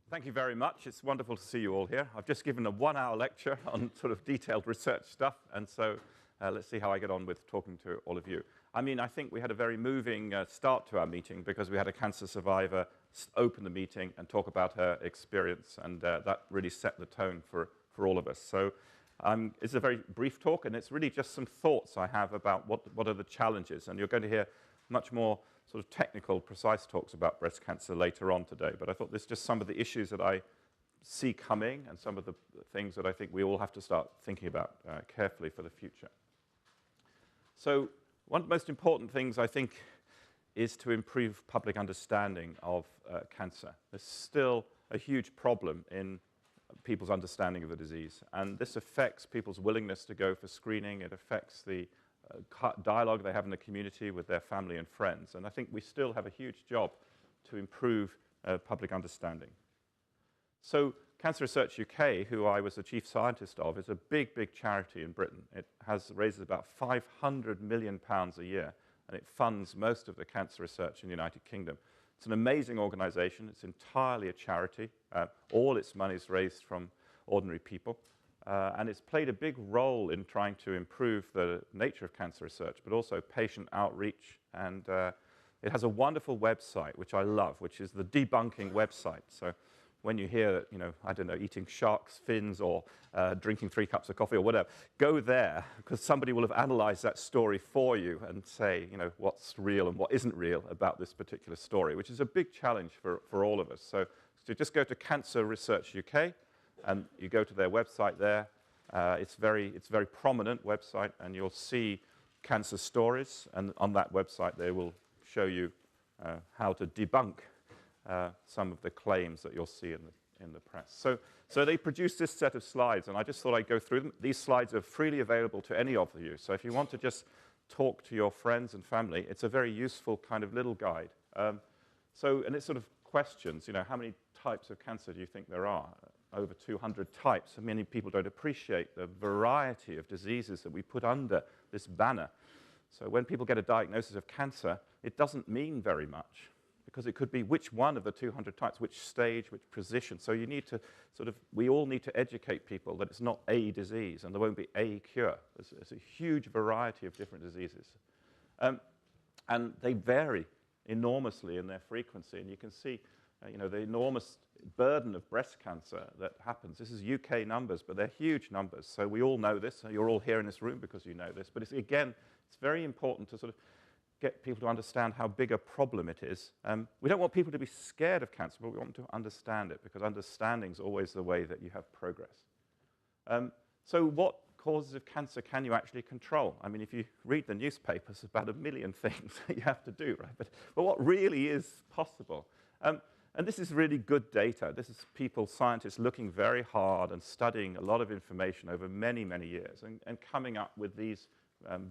Thank you very much. It's wonderful to see you all here. I've just given a 1-hour lecture on sort of detailed research stuff, and so let's see how I get on with talking to all of you. I mean, I think we had a very moving start to our meeting because we had a cancer survivor open the meeting and talk about her experience, and that really set the tone for all of us. So it's a very brief talk, and it's really just some thoughts I have about what are the challenges, and you're going to hear much more sort of technical, precise talks about breast cancer later on today. But I thought this is just some of the issues that I see coming and some of the things that I think we all have to start thinking about carefully for the future. So one of the most important things, I think, is to improve public understanding of cancer. There's still a huge problem in people's understanding of the disease. And this affects people's willingness to go for screening. It affects the dialogue they have in the community with their family and friends. And I think we still have a huge job to improve public understanding. So Cancer Research UK, who I was the chief scientist of, is a big, big charity in Britain. It raises about £500 million a year, and it funds most of the cancer research in the United Kingdom. It's an amazing organization. It's entirely a charity. All its money is raised from ordinary people. And it's played a big role in trying to improve the nature of cancer research, but also patient outreach. And it has a wonderful website, which I love, which is the debunking website. So when you hear that, I don't know, eating shark's fins or drinking 3 cups of coffee or whatever, go there, because somebody will have analyzed that story for you and say, what's real and what isn't real about this particular story, which is a big challenge for all of us. So just go to Cancer Research UK, and you go to their website there. It's a very prominent website, and you'll see cancer stories. And on that website, they will show you how to debunk some of the claims that you'll see in the press. So they produced this set of slides, and I just thought I'd go through them. These slides are freely available to any of you. So if you want to just talk to your friends and family, it's a very useful kind of little guide. And it's sort of questions. How many types of cancer do you think there are? Over 200 types. And many people don't appreciate the variety of diseases that we put under this banner. So when people get a diagnosis of cancer, it doesn't mean very much, because it could be which one of the 200 types, which stage, which position. So you need to we all need to educate people that it's not a disease and there won't be a cure. There's a huge variety of different diseases. And they vary enormously in their frequency. And you can see the enormous burden of breast cancer that happens. This is UK numbers, but they're huge numbers. So we all know this. You're all here in this room because you know this. But it's very important to sort of get people to understand how big a problem it is. We don't want people to be scared of cancer, but we want them to understand it, because understanding is always the way that you have progress. So what causes of cancer can you actually control? I mean, if you read the newspapers, about 1 million things that you have to do, right? But what really is possible? And this is really good data. This is scientists looking very hard and studying a lot of information over many, many years and coming up with these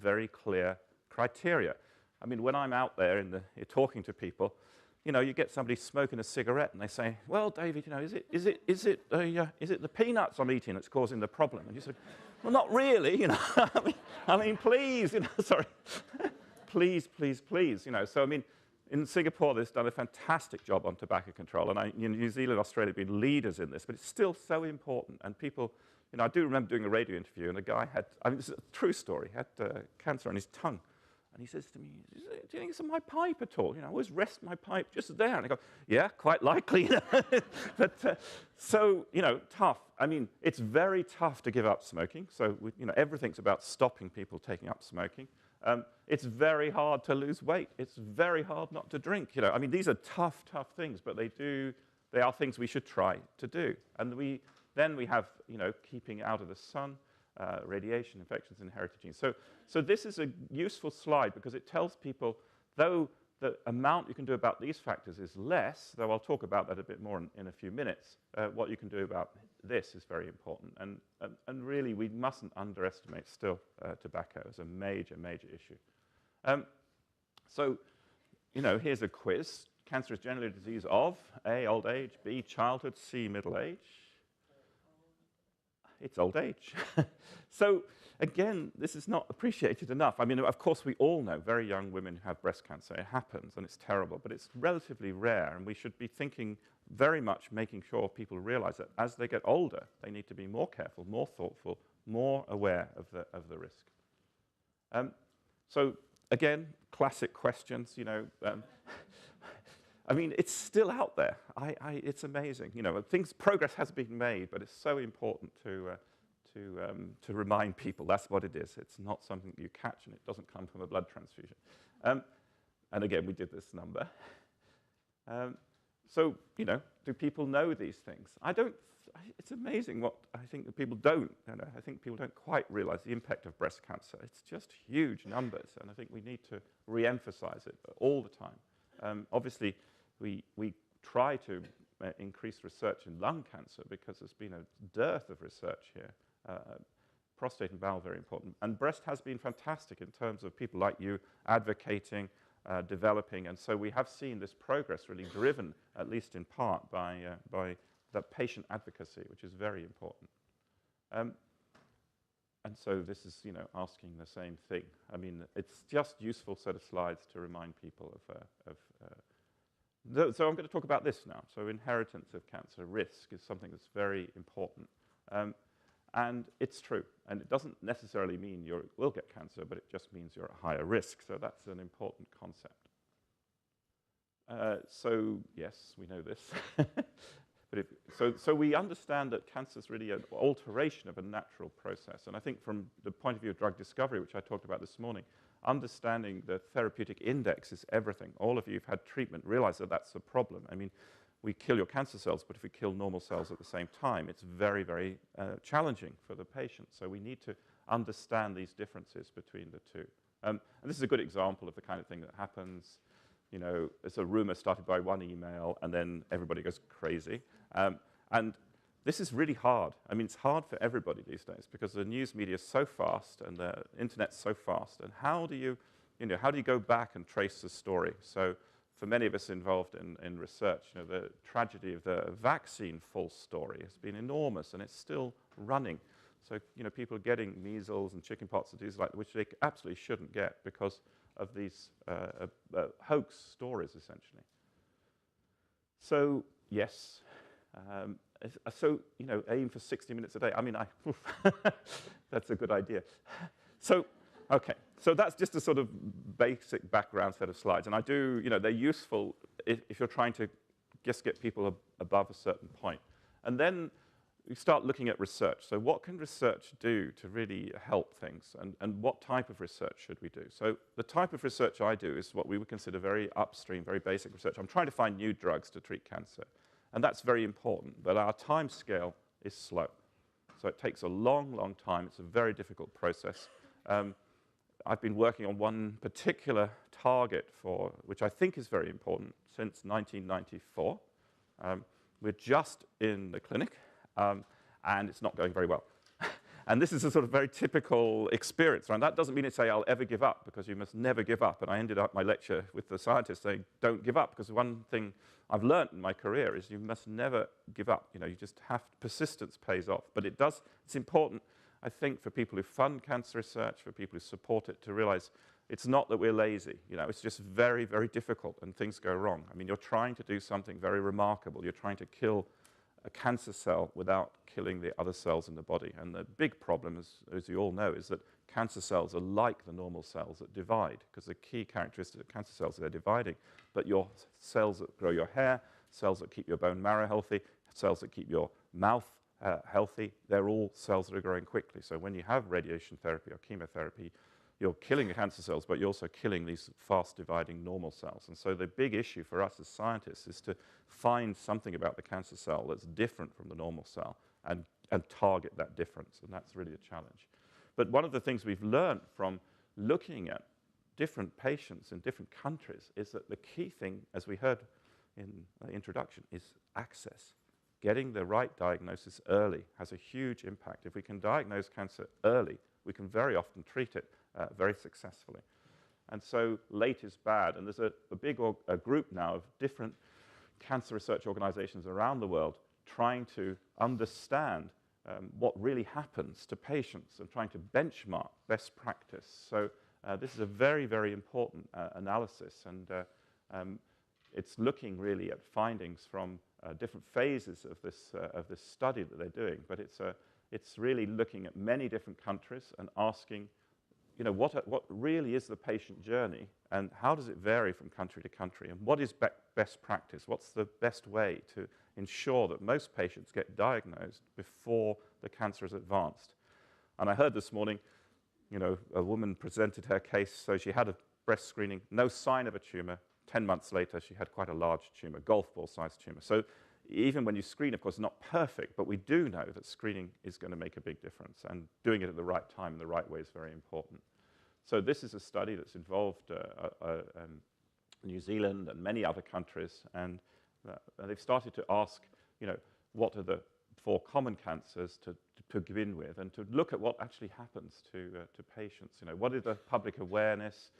very clear criteria. I mean, when I'm out there talking to people, you get somebody smoking a cigarette and they say, well, David, is it the peanuts I'm eating that's causing the problem? And you say, well, not really, I mean, please, sorry, please. So, I mean, in Singapore, they've done a fantastic job on tobacco control, and New Zealand, Australia have been leaders in this, but it's still so important. And people, I do remember doing a radio interview, and a guy this is a true story, had cancer on his tongue. And he says to me, do you think it's on my pipe at all? I always rest my pipe just there. And I go, yeah, quite likely. But tough. I mean, it's very tough to give up smoking. So, everything's about stopping people taking up smoking. It's very hard to lose weight. It's very hard not to drink. I mean, these are tough things, but they are things we should try to do. And then we have, keeping out of the sun, radiation, infections, and inherited genes. So this is a useful slide because it tells people, though the amount you can do about these factors is less, though I'll talk about that a bit more in a few minutes, what you can do about this is very important. And really, we mustn't underestimate still tobacco as a major, major issue. So, here's a quiz. Cancer is generally a disease of A, old age, B, childhood, C, middle age. it's old age. So again, this is not appreciated enough. I mean, of course, we all know very young women who have breast cancer. It happens, and it's terrible, but it's relatively rare, and we should be thinking very much, making sure people realize that as they get older, they need to be more careful, more thoughtful, more aware of the risk. So again, classic questions, you know. I mean, it's still out there. It's amazing. You know, progress has been made, but it's so important to remind people that's what it is. It's not something you catch, and it doesn't come from a blood transfusion. And again, we did this number. So, you know, do people know these things? It's amazing what I think that people don't. You know, I think people don't quite realize the impact of breast cancer. It's just huge numbers, and I think we need to re-emphasize it all the time. Obviously, we try to increase research in lung cancer because there's been a dearth of research here. Prostate and bowel, very important. And breast has been fantastic in terms of people like you advocating, developing, and so we have seen this progress really driven, at least in part, by that patient advocacy, which is very important. And so this is, you know, asking the same thing. I mean, it's just useful set of slides to remind people so I'm going to talk about this now. So inheritance of cancer risk is something that's very important. And it's true. And it doesn't necessarily mean you will get cancer, but it just means you're at higher risk. So that's an important concept. So yes, we know this. But so we understand that cancer is really an alteration of a natural process. And I think from the point of view of drug discovery, which I talked about this morning, understanding the therapeutic index is everything. All of you who've had treatment realize that that's a problem. I mean, we kill your cancer cells, but if we kill normal cells at the same time, it's very, very challenging for the patient. So we need to understand these differences between the two. And this is a good example of the kind of thing that happens. You know, it's a rumor started by one email, and then everybody goes crazy. And this is really hard. I mean, it's hard for everybody these days because the news media is so fast and the internet's so fast. And how do you go back and trace the story? So for many of us involved in research, you know, the tragedy of the vaccine false story has been enormous, and it's still running. So, you know, people are getting measles and chickenpox and diseases like that, which they absolutely shouldn't get because of these hoax stories, essentially. So, yes. So, you know, aim for 60 minutes a day. I mean, that's a good idea. So, okay. So that's just a sort of basic background set of slides. And I do, you know, they're useful if you're trying to just get people above a certain point. And then you start looking at research. So what can research do to really help things? And what type of research should we do? So the type of research I do is what we would consider very upstream, very basic research. I'm trying to find new drugs to treat cancer. And that's very important. But our time scale is slow. So it takes a long, long time. It's a very difficult process. I've been working on one particular target which I think is very important, since 1994. We're just in the clinic, and it's not going very well. And this is a sort of very typical experience. And that doesn't mean to say I'll ever give up, because you must never give up. And I ended up my lecture with the scientists saying, don't give up, because one thing I've learned in my career is you must never give up. You know, you just have, persistence pays off. But it's important, I think, for people who fund cancer research, for people who support it, to realize it's not that we're lazy. You know, it's just very, very difficult, and things go wrong. I mean, you're trying to do something very remarkable. You're trying to kill a cancer cell without killing the other cells in the body. And the big problem, as you all know, is that cancer cells are like the normal cells that divide, because the key characteristic of cancer cells is they're dividing. But your cells that grow your hair, cells that keep your bone marrow healthy, cells that keep your mouth healthy, they're all cells that are growing quickly. So when you have radiation therapy or chemotherapy, you're killing the cancer cells, but you're also killing these fast-dividing normal cells. And so the big issue for us as scientists is to find something about the cancer cell that's different from the normal cell and target that difference, and that's really a challenge. But one of the things we've learned from looking at different patients in different countries is that the key thing, as we heard in the introduction, is access. Getting the right diagnosis early has a huge impact. If we can diagnose cancer early, we can very often treat it very successfully. And so late is bad. And there's a big group now of different cancer research organizations around the world trying to understand what really happens to patients and trying to benchmark best practice. So this is a very, very important analysis, and it's looking really at findings from different phases of this study that they're doing. But it's really looking at many different countries and asking, what really is the patient journey, and how does it vary from country to country, and what is best practice? What's the best way to ensure that most patients get diagnosed before the cancer is advanced? And I heard this morning, a woman presented her case, so she had a breast screening, no sign of a tumor. 10 months later, she had quite a large tumor, golf ball-sized tumor. So even when you screen, of course, not perfect, but we do know that screening is going to make a big difference, and doing it at the right time in the right way is very important. So this is a study that's involved New Zealand and many other countries, and they've started to ask, what are the 4 common cancers to begin with, and to look at what actually happens to patients. What is the public awareness?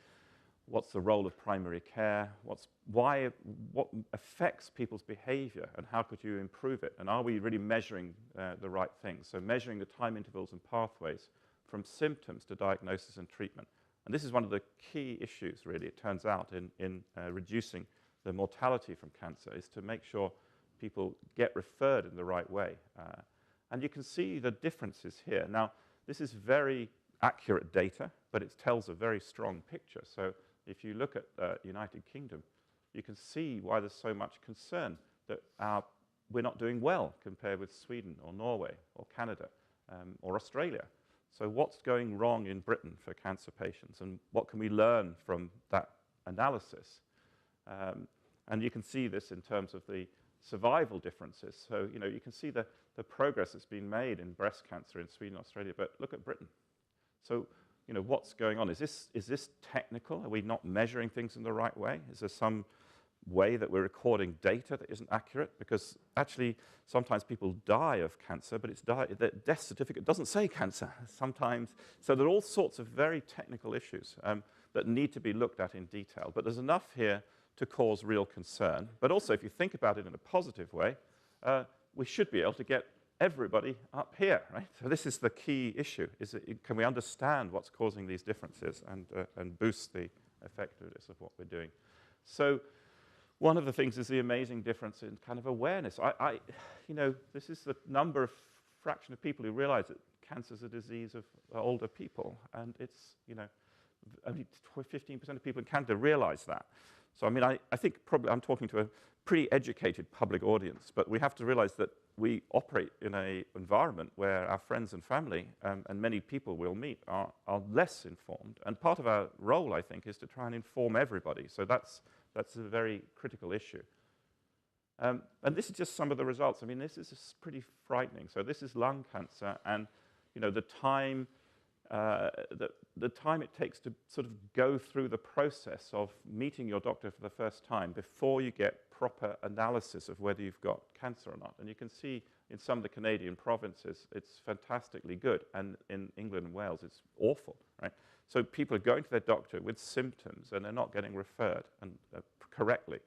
What's the role of primary care? What affects people's behavior, and how could you improve it? And are we really measuring the right things? So measuring the time intervals and pathways from symptoms to diagnosis and treatment. And this is one of the key issues, really, it turns out, in reducing the mortality from cancer, is to make sure people get referred in the right way. And you can see the differences here. Now, this is very accurate data, but it tells a very strong picture. So if you look at the United Kingdom, you can see why there's so much concern that we're not doing well compared with Sweden or Norway or Canada or Australia. So what's going wrong in Britain for cancer patients, and what can we learn from that analysis? And you can see this in terms of the survival differences. So, you can see the progress that's been made in breast cancer in Sweden and Australia, but look at Britain. So, what's going on? Is this technical? Are we not measuring things in the right way? Is there some way that we're recording data that isn't accurate? Because actually, sometimes people die of cancer, but the death certificate doesn't say cancer sometimes. So there are all sorts of very technical issues that need to be looked at in detail. But there's enough here to cause real concern. But also, if you think about it in a positive way, we should be able to get everybody up here, right? So this is the key issue, can we understand what's causing these differences and boost the effectiveness of what we're doing? So one of the things is the amazing difference in kind of awareness. This is the fraction of people who realize that cancer is a disease of older people, and it's, only 15% of people in Canada realize that. So, I think probably I'm talking to a pretty educated public audience, but we have to realize that we operate in an environment where our friends and family and many people we'll meet are less informed. And part of our role, I think, is to try and inform everybody. So that's a very critical issue. And this is just some of the results. This is just pretty frightening. So this is lung cancer, and the time it takes to sort of go through the process of meeting your doctor for the first time before you get proper analysis of whether you've got cancer or not. And you can see in some of the Canadian provinces, it's fantastically good. And in England and Wales, it's awful, right? So people are going to their doctor with symptoms, and they're not getting referred correctly.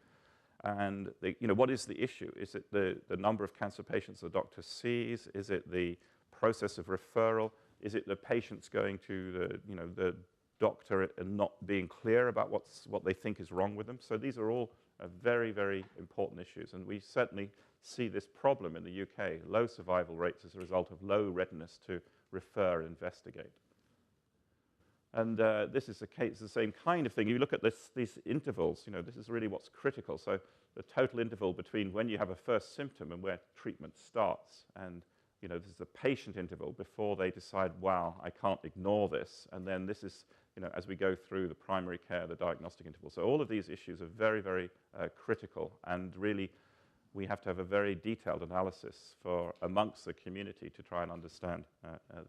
And what is the issue? Is it the number of cancer patients the doctor sees? Is it the process of referral? Is it the patients going to the doctor and not being clear about what they think is wrong with them? So these are all very, very important issues. And we certainly see this problem in the UK, low survival rates as a result of low readiness to refer and investigate. And this is the same kind of thing. You look at these intervals, this is really what's critical. So the total interval between when you have a first symptom and where treatment starts. And this is the patient interval before they decide, wow, I can't ignore this. And then this is, as we go through the primary care, the diagnostic interval. So all of these issues are very, very critical. And really, we have to have a very detailed analysis amongst the community to try and understand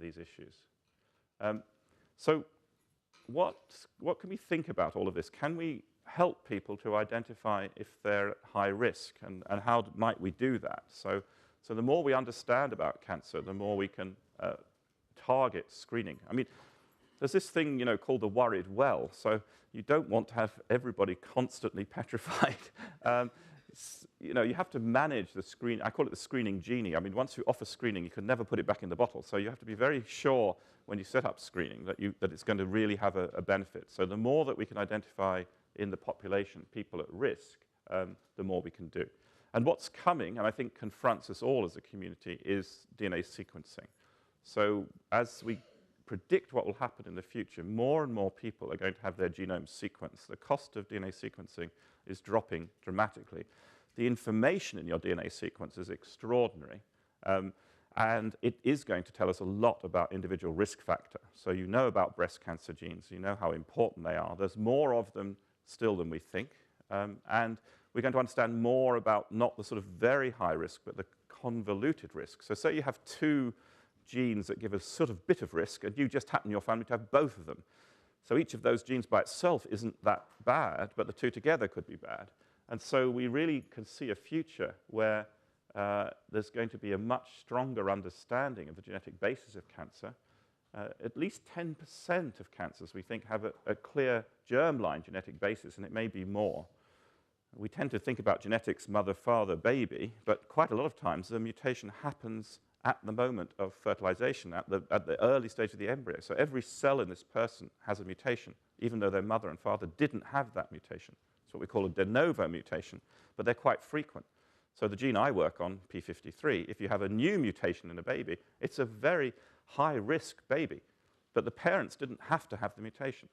these issues. So what can we think about all of this? Can we help people to identify if they're at high risk? And how might we do that? So the more we understand about cancer, the more we can target screening. There's this thing, called the worried well. So you don't want to have everybody constantly petrified. you have to manage the screen. I call it the screening genie. I mean, once you offer screening, you can never put it back in the bottle. So you have to be very sure when you set up screening that it's going to really have a benefit. So the more that we can identify in the population people at risk, the more we can do. And what's coming, and I think confronts us all as a community, is DNA sequencing. So as we predict what will happen in the future, more and more people are going to have their genomes sequenced. The cost of DNA sequencing is dropping dramatically. The information in your DNA sequence is extraordinary, and it is going to tell us a lot about individual risk factor. So you know about breast cancer genes, you know how important they are. There's more of them still than we think, and we're going to understand more about not the sort of very high risk, but the convoluted risk. So say you have two genes that give a sort of bit of risk, and you just happen in your family to have both of them. So each of those genes by itself isn't that bad, but the two together could be bad. And so we really can see a future where there's going to be a much stronger understanding of the genetic basis of cancer. At least 10% of cancers, we think, have a clear germline genetic basis, and it may be more. We tend to think about genetics, mother, father, baby, but quite a lot of times the mutation happens at the moment of fertilization, at the early stage of the embryo. So every cell in this person has a mutation, even though their mother and father didn't have that mutation. It's what we call a de novo mutation, but they're quite frequent. So the gene I work on, P53, if you have a new mutation in a baby, it's a very high-risk baby. But the parents didn't have to have the mutation.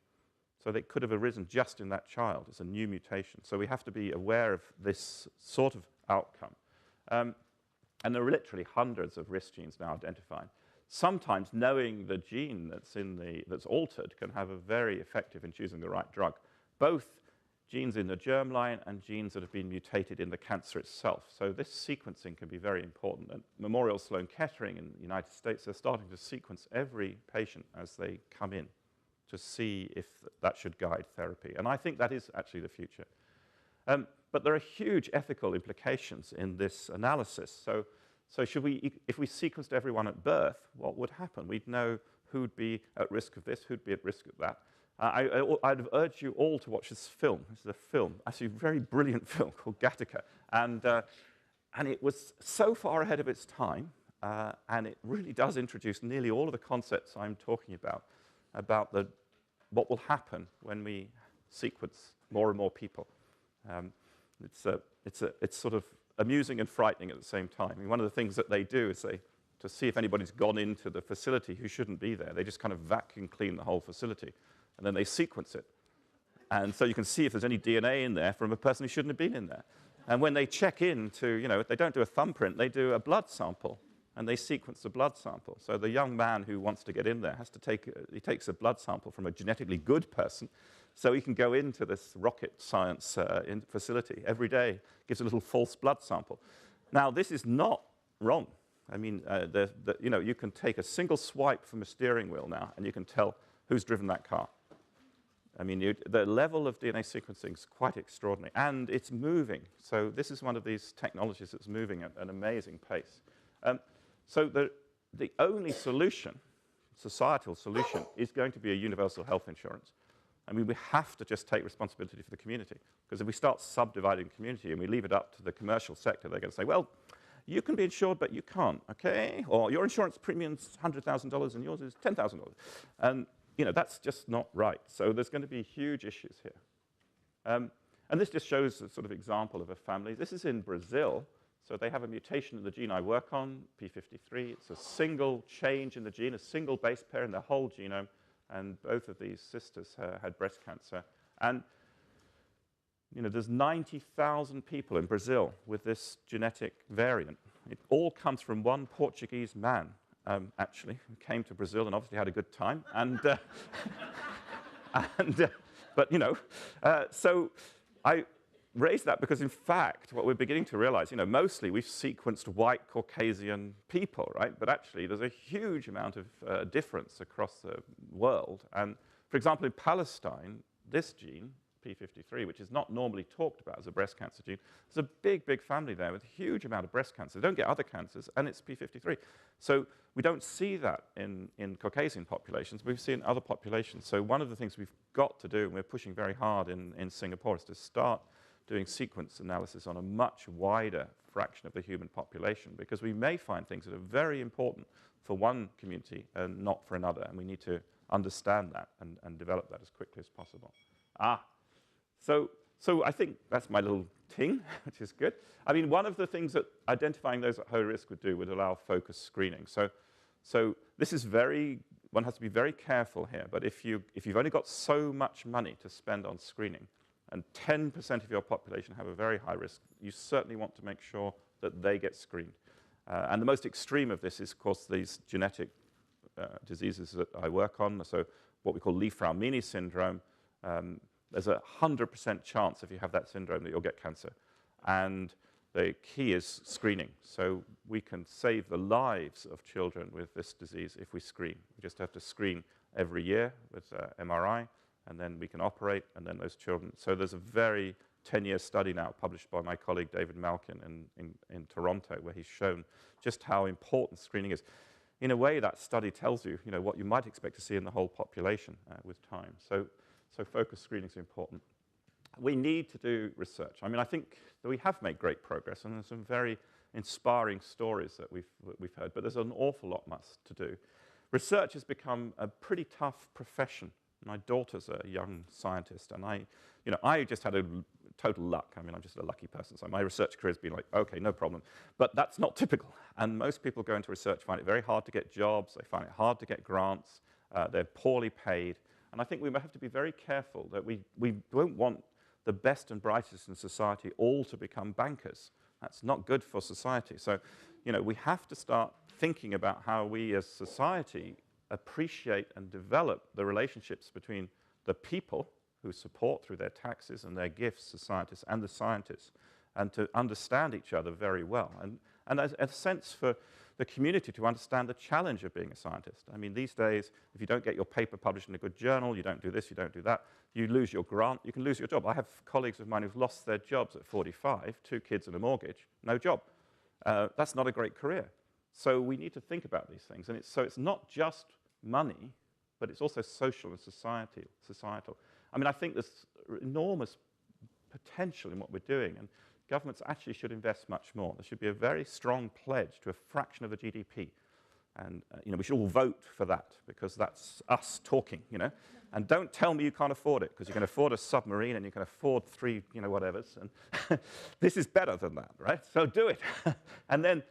So they could have arisen just in that child as a new mutation. So we have to be aware of this sort of outcome. And there are literally hundreds of risk genes now identified. Sometimes knowing the gene that's altered can have a very effective in choosing the right drug. Both genes in the germline and genes that have been mutated in the cancer itself. So this sequencing can be very important. And Memorial Sloan Kettering in the United States are starting to sequence every patient as they come in to see if that should guide therapy. And I think that is actually the future. But there are huge ethical implications in this analysis. So should we, if we sequenced everyone at birth, what would happen? We'd know who'd be at risk of this, who'd be at risk of that. I'd urge you all to watch this film. This is a film, actually a very brilliant film called Gattaca. And it was so far ahead of its time, and it really does introduce nearly all of the concepts I'm talking about what will happen when we sequence more and more people. It's sort of amusing and frightening at the same time. I mean, one of the things that they do is to see if anybody's gone into the facility who shouldn't be there, they just kind of vacuum clean the whole facility, and then they sequence it. And so you can see if there's any DNA in there from a person who shouldn't have been in there. And when they check in to, they don't do a thumbprint, they do a blood sample, and they sequence the blood sample. So the young man who wants to get in there he takes a blood sample from a genetically good person, so he can go into this rocket science facility every day, gives a little false blood sample. Now, this is not wrong. I mean, you can take a single swipe from a steering wheel now, and you can tell who's driven that car. I mean, the level of DNA sequencing is quite extraordinary, and it's moving. So this is one of these technologies that's moving at an amazing pace. So the only solution, societal solution, is going to be a universal health insurance. I mean, we have to just take responsibility for the community, because if we start subdividing the community and we leave it up to the commercial sector, they're going to say, well, you can be insured, but you can't, okay? Or your insurance premium's $100,000 and yours is $10,000. And that's just not right. So there's going to be huge issues here. And this just shows a sort of example of a family. This is in Brazil. So they have a mutation in the gene I work on, P53. It's a single change in the gene, a single base pair in the whole genome. And both of these sisters had breast cancer. And there's 90,000 people in Brazil with this genetic variant. It all comes from one Portuguese man, actually, who came to Brazil and obviously had a good time. So I raise that because, in fact, what we're beginning to realize, mostly we've sequenced white Caucasian people, right? But actually, there's a huge amount of difference across the world. And, for example, in Palestine, this gene, P53, which is not normally talked about as a breast cancer gene, there's a big, big family there with a huge amount of breast cancer. They don't get other cancers, and it's P53. So we don't see that in Caucasian populations, but we see it in other populations. So one of the things we've got to do, and we're pushing very hard in Singapore, is to start doing sequence analysis on a much wider fraction of the human population, because we may find things that are very important for one community and not for another, and we need to understand that and develop that as quickly as possible. So I think that's my little ting, which is good. I mean, one of the things that identifying those at high risk would do would allow focused screening. So this is one has to be very careful here, but if you've only got so much money to spend on screening, and 10% of your population have a very high risk, you certainly want to make sure that they get screened. And the most extreme of this is, of course, these genetic diseases that I work on, so what we call Li-Fraumeni syndrome. There's a 100% chance if you have that syndrome that you'll get cancer. And the key is screening. So we can save the lives of children with this disease if we screen. We just have to screen every year with MRI, and then we can operate, and then those children. So there's a very 10-year study now published by my colleague David Malkin in Toronto, where he's shown just how important screening is. In a way, that study tells you, what you might expect to see in the whole population with time. So focused screening is important. We need to do research. I mean, I think that we have made great progress, and there's some very inspiring stories that we've heard, but there's an awful lot much to do. Research has become a pretty tough profession. My daughter's a young scientist, and I just had a total luck. I mean, I'm just a lucky person, so my research career has been like, okay, no problem. But that's not typical, and most people go into research find it very hard to get jobs, they find it hard to get grants, they're poorly paid, and I think we have to be very careful that we don't want the best and brightest in society all to become bankers. That's not good for society. So, we have to start thinking about how we as society appreciate and develop the relationships between the people who support through their taxes and their gifts the scientists and the scientists, and to understand each other very well. And as a sense for the community to understand the challenge of being a scientist. I mean, these days, if you don't get your paper published in a good journal, you don't do this, you don't do that, you lose your grant, you can lose your job. I have colleagues of mine who've lost their jobs at 45, 2 kids and a mortgage, no job. That's not a great career. So we need to think about these things. And it's not just money, but it's also social and societal. I mean, I think there's enormous potential in what we're doing, and governments actually should invest much more. There should be a very strong pledge to a fraction of the GDP. And we should all vote for that, because that's us talking, And don't tell me you can't afford it, because you can afford a submarine and you can afford 3, whatevers. And this is better than that, right? So do it. And then,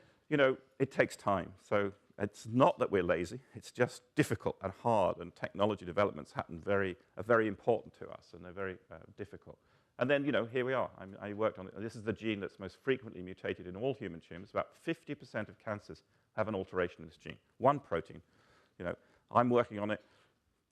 it takes time. So it's not that we're lazy. It's just difficult and hard, and technology developments are very important to us, and they're very difficult. And then, here we are. I worked on it. This is the gene that's most frequently mutated in all human tumors. About 50% of cancers have an alteration in this gene. One protein. I'm working on it.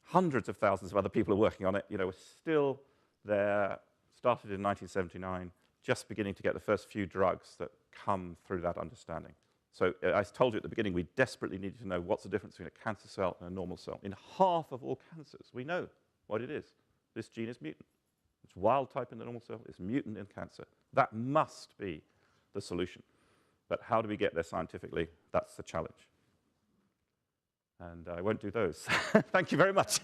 Hundreds of thousands of other people are working on it. We're still there. Started in 1979, just beginning to get the first few drugs that come through that understanding. So I told you at the beginning, we desperately needed to know what's the difference between a cancer cell and a normal cell. In half of all cancers, we know what it is. This gene is mutant. It's wild type in the normal cell, it's mutant in cancer. That must be the solution. But how do we get there scientifically? That's the challenge. And I won't do those. Thank you very much.